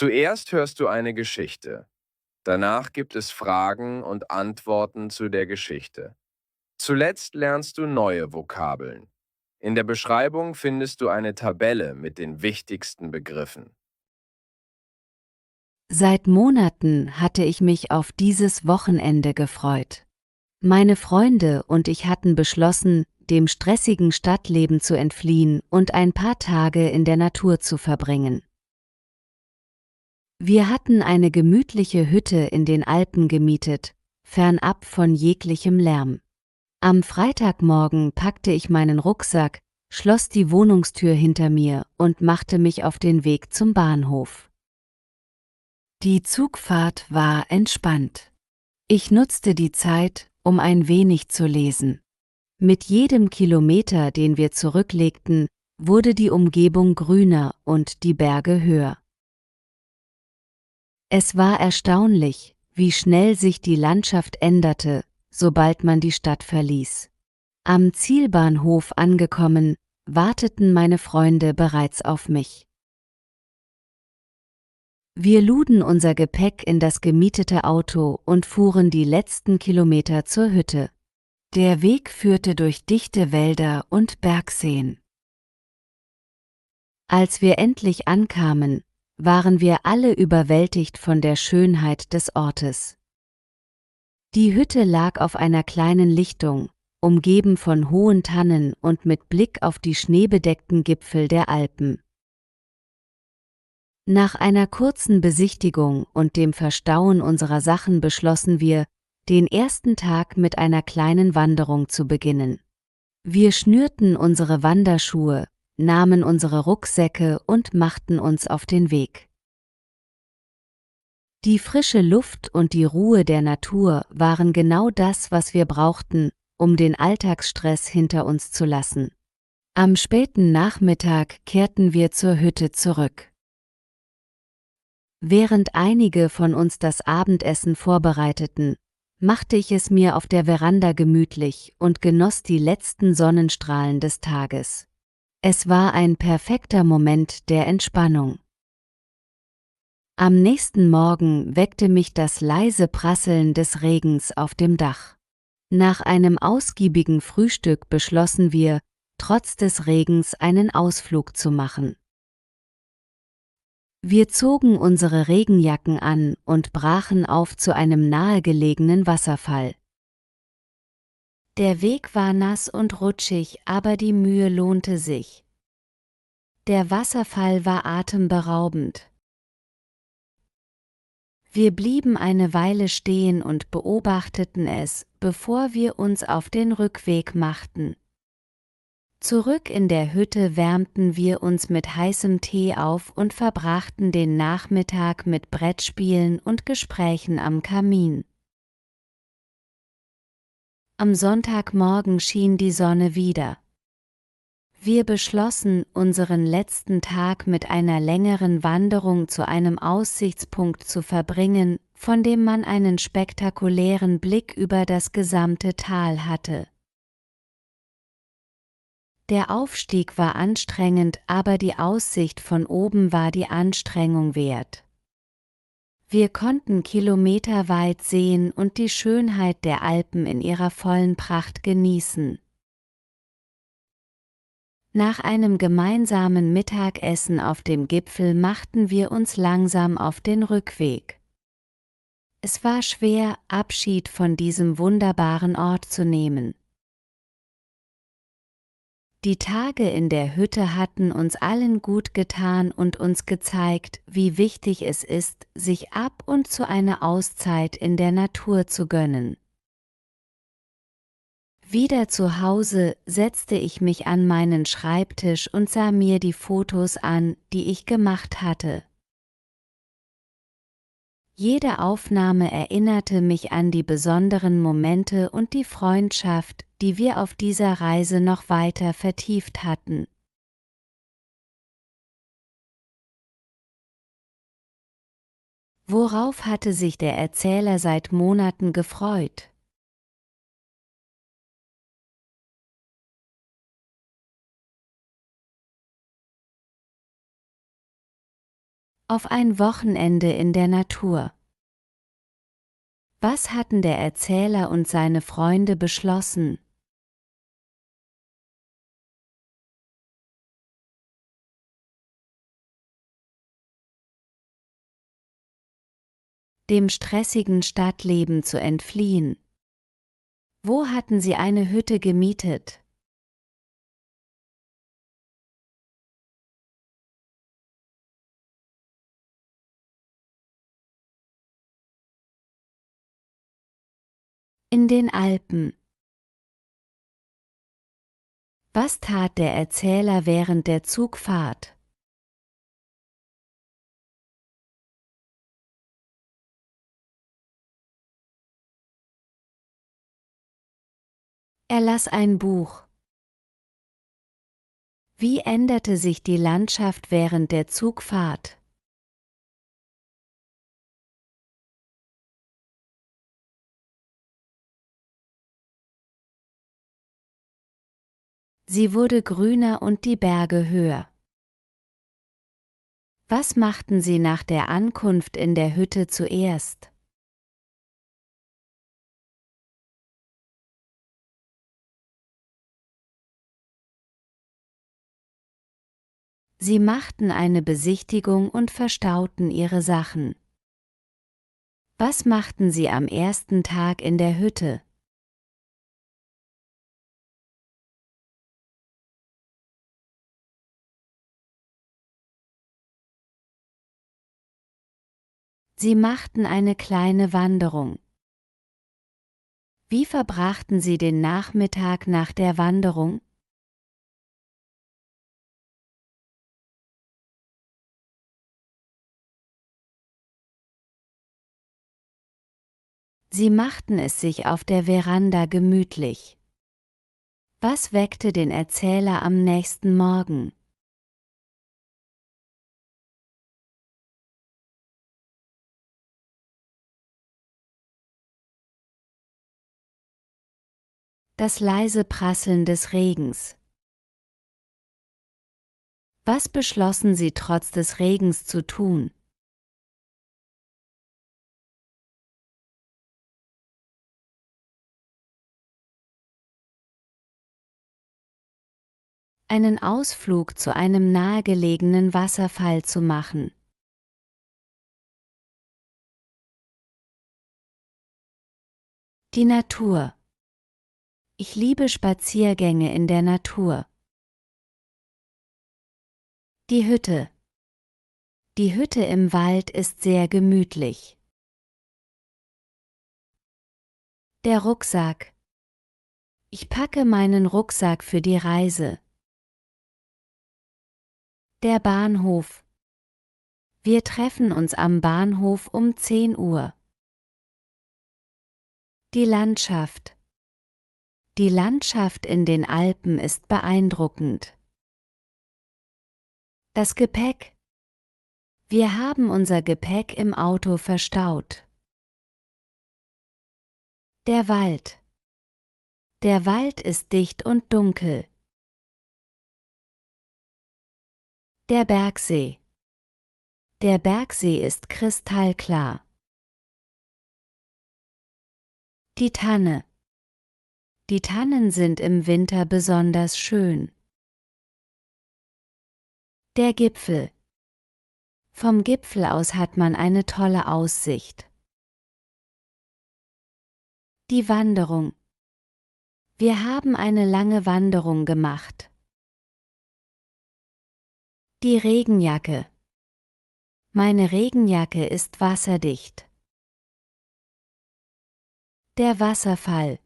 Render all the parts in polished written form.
Zuerst hörst du eine Geschichte. Danach gibt es Fragen und Antworten zu der Geschichte. Zuletzt lernst du neue Vokabeln. In der Beschreibung findest du eine Tabelle mit den wichtigsten Begriffen. Seit Monaten hatte ich mich auf dieses Wochenende gefreut. Meine Freunde und ich hatten beschlossen, dem stressigen Stadtleben zu entfliehen und ein paar Tage in der Natur zu verbringen. Wir hatten eine gemütliche Hütte in den Alpen gemietet, fernab von jeglichem Lärm. Am Freitagmorgen packte ich meinen Rucksack, schloss die Wohnungstür hinter mir und machte mich auf den Weg zum Bahnhof. Die Zugfahrt war entspannt. Ich nutzte die Zeit, um ein wenig zu lesen. Mit jedem Kilometer, den wir zurücklegten, wurde die Umgebung grüner und die Berge höher. Es war erstaunlich, wie schnell sich die Landschaft änderte, sobald man die Stadt verließ. Am Zielbahnhof angekommen, warteten meine Freunde bereits auf mich. Wir luden unser Gepäck in das gemietete Auto und fuhren die letzten Kilometer zur Hütte. Der Weg führte durch dichte Wälder und Bergseen. Als wir endlich ankamen, waren wir alle überwältigt von der Schönheit des Ortes. Die Hütte lag auf einer kleinen Lichtung, umgeben von hohen Tannen und mit Blick auf die schneebedeckten Gipfel der Alpen. Nach einer kurzen Besichtigung und dem Verstauen unserer Sachen beschlossen wir, den ersten Tag mit einer kleinen Wanderung zu beginnen. Wir schnürten unsere Wanderschuhe, nahmen unsere Rucksäcke und machten uns auf den Weg. Die frische Luft und die Ruhe der Natur waren genau das, was wir brauchten, um den Alltagsstress hinter uns zu lassen. Am späten Nachmittag kehrten wir zur Hütte zurück. Während einige von uns das Abendessen vorbereiteten, machte ich es mir auf der Veranda gemütlich und genoss die letzten Sonnenstrahlen des Tages. Es war ein perfekter Moment der Entspannung. Am nächsten Morgen weckte mich das leise Prasseln des Regens auf dem Dach. Nach einem ausgiebigen Frühstück beschlossen wir, trotz des Regens einen Ausflug zu machen. Wir zogen unsere Regenjacken an und brachen auf zu einem nahegelegenen Wasserfall. Der Weg war nass und rutschig, aber die Mühe lohnte sich. Der Wasserfall war atemberaubend. Wir blieben eine Weile stehen und beobachteten es, bevor wir uns auf den Rückweg machten. Zurück in der Hütte wärmten wir uns mit heißem Tee auf und verbrachten den Nachmittag mit Brettspielen und Gesprächen am Kamin. Am Sonntagmorgen schien die Sonne wieder. Wir beschlossen, unseren letzten Tag mit einer längeren Wanderung zu einem Aussichtspunkt zu verbringen, von dem man einen spektakulären Blick über das gesamte Tal hatte. Der Aufstieg war anstrengend, aber die Aussicht von oben war die Anstrengung wert. Wir konnten kilometerweit sehen und die Schönheit der Alpen in ihrer vollen Pracht genießen. Nach einem gemeinsamen Mittagessen auf dem Gipfel machten wir uns langsam auf den Rückweg. Es war schwer, Abschied von diesem wunderbaren Ort zu nehmen. Die Tage in der Hütte hatten uns allen gut getan und uns gezeigt, wie wichtig es ist, sich ab und zu eine Auszeit in der Natur zu gönnen. Wieder zu Hause setzte ich mich an meinen Schreibtisch und sah mir die Fotos an, die ich gemacht hatte. Jede Aufnahme erinnerte mich an die besonderen Momente und die Freundschaft, die wir auf dieser Reise noch weiter vertieft hatten. Worauf hatte sich der Erzähler seit Monaten gefreut? Auf ein Wochenende in der Natur. Was hatten der Erzähler und seine Freunde beschlossen? Dem stressigen Stadtleben zu entfliehen. Wo hatten sie eine Hütte gemietet? In den Alpen. Was tat der Erzähler während der Zugfahrt? Er las ein Buch. Wie änderte sich die Landschaft während der Zugfahrt? Sie wurde grüner und die Berge höher. Was machten sie nach der Ankunft in der Hütte zuerst? Sie machten eine Besichtigung und verstauten ihre Sachen. Was machten sie am ersten Tag in der Hütte? Sie machten eine kleine Wanderung. Wie verbrachten sie den Nachmittag nach der Wanderung? Sie machten es sich auf der Veranda gemütlich. Was weckte den Erzähler am nächsten Morgen? Das leise Prasseln des Regens. Was beschlossen sie trotz des Regens zu tun? Einen Ausflug zu einem nahegelegenen Wasserfall zu machen. Die Natur. Ich liebe Spaziergänge in der Natur. Die Hütte. Die Hütte im Wald ist sehr gemütlich. Der Rucksack. Ich packe meinen Rucksack für die Reise. Der Bahnhof. Wir treffen uns am Bahnhof um 10 Uhr. Die Landschaft. Die Landschaft in den Alpen ist beeindruckend. Das Gepäck. Wir haben unser Gepäck im Auto verstaut. Der Wald. Der Wald ist dicht und dunkel. Der Bergsee. Der Bergsee ist kristallklar. Die Tanne. Die Tannen sind im Winter besonders schön. Der Gipfel. Vom Gipfel aus hat man eine tolle Aussicht. Die Wanderung. Wir haben eine lange Wanderung gemacht. Die Regenjacke. Meine Regenjacke ist wasserdicht. Der Wasserfall.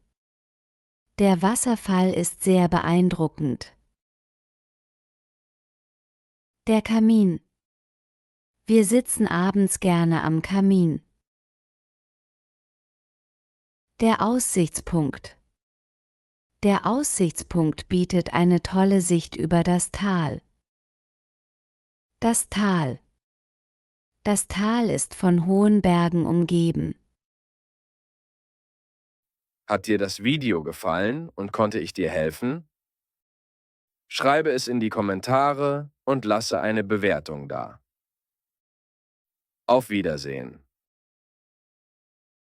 Der Wasserfall ist sehr beeindruckend. Der Kamin. Wir sitzen abends gerne am Kamin. Der Aussichtspunkt. Der Aussichtspunkt bietet eine tolle Sicht über das Tal. Das Tal. Das Tal ist von hohen Bergen umgeben. Hat dir das Video gefallen und konnte ich dir helfen? Schreibe es in die Kommentare und lasse eine Bewertung da. Auf Wiedersehen.